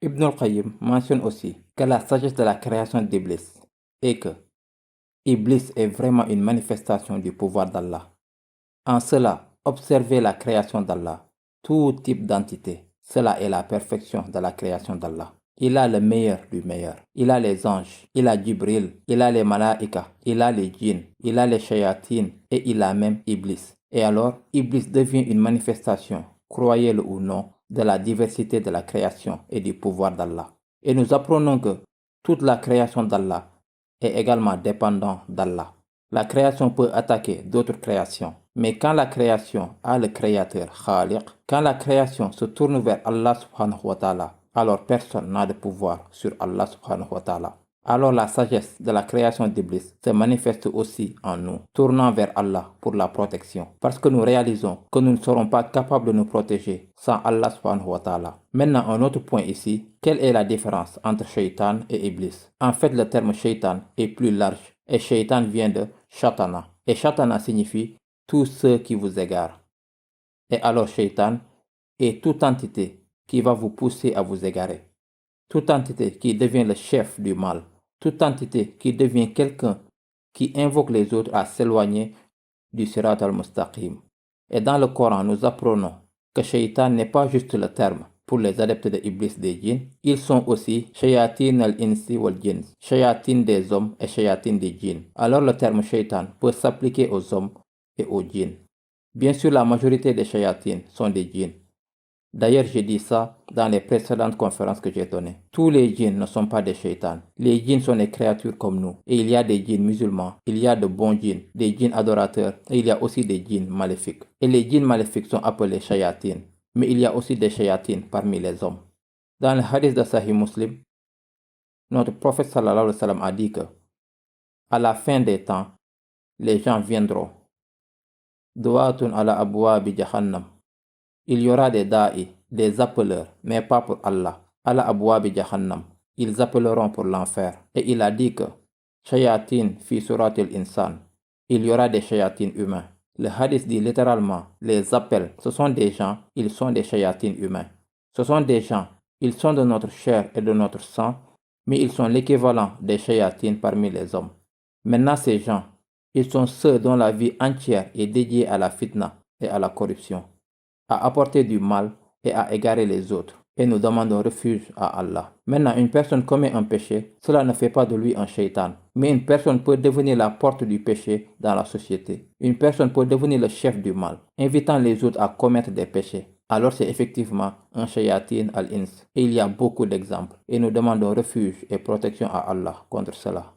Ibn al-Qayyim mentionne aussi que la sagesse de la création d'Iblis est que Iblis est vraiment une manifestation du pouvoir d'Allah. En cela, observez la création d'Allah. Tout type d'entité, cela est la perfection de la création d'Allah. Il a le meilleur du meilleur. Il a les anges, il a Jibril, il a les malaïkas, il a les djinns, il a les shayatines et il a même Iblis. Et alors, Iblis devient une manifestation, croyez-le ou non, de la diversité de la création et du pouvoir d'Allah. Et nous apprenons que toute la création d'Allah est également dépendante d'Allah. La création peut attaquer d'autres créations. Mais quand la création a le créateur Khaliq, quand la création se tourne vers Allah subhanahu wa ta'ala, alors personne n'a de pouvoir sur Allah subhanahu wa ta'ala. Alors la sagesse de la création d'Iblis se manifeste aussi en nous, tournant vers Allah pour la protection. Parce que nous réalisons que nous ne serons pas capables de nous protéger sans Allah subhanahu wa ta'ala. Maintenant, un autre point ici, quelle est la différence entre Shaitan et Iblis? En fait, le terme Shaitan est plus large et Shaitan vient de Shatana. Et Shatana signifie tous ceux qui vous égarent. Et alors Shaitan est toute entité qui va vous pousser à vous égarer. Toute entité qui devient le chef du mal. Toute entité qui devient quelqu'un qui invoque les autres à s'éloigner du Sirat al-Mustaqim. Et dans le Coran, nous apprenons que Shaitan n'est pas juste le terme pour les adeptes de Iblis des djinns. Ils sont aussi Shayatin al-Insi wal Jinn, Shayatin des hommes et Shayatin des djinns. Alors le terme Shaitan peut s'appliquer aux hommes et aux djinns. Bien sûr, la majorité des Shayatin sont des djinns. D'ailleurs, j'ai dit ça dans les précédentes conférences que j'ai données. Tous les djinns ne sont pas des shaitans. Les djinns sont des créatures comme nous. Et il y a des djinns musulmans, il y a de bons djinns, des djinns adorateurs, et il y a aussi des djinns maléfiques. Et les djinns maléfiques sont appelés shayatin. Mais il y a aussi des shayatin parmi les hommes. Dans le hadith de Sahih Muslim, notre prophète sallallahu alayhi wa sallam a dit que, à la fin des temps, les gens viendront. Du'atun ala abwabi jahannam. Il y aura des da'i, des appeleurs, mais pas pour Allah. Ala abwabi jahannam. Ils appelleront pour l'enfer. Et il a dit que shayatin fi suratil insan. Il y aura des shayatines humains. Le hadith dit littéralement, les appels, ce sont des gens, ils sont des shayatines humains. Ce sont des gens, ils sont de notre chair et de notre sang, mais ils sont l'équivalent des shayatines parmi les hommes. Maintenant, ces gens, ils sont ceux dont la vie entière est dédiée à la fitna et à la corruption, à apporter du mal et à égarer les autres. Et nous demandons refuge à Allah. Maintenant, une personne commet un péché, cela ne fait pas de lui un shaitan. Mais une personne peut devenir la porte du péché dans la société. Une personne peut devenir le chef du mal, invitant les autres à commettre des péchés. Alors c'est effectivement un shayatin al-ins. Et il y a beaucoup d'exemples. Et nous demandons refuge et protection à Allah contre cela.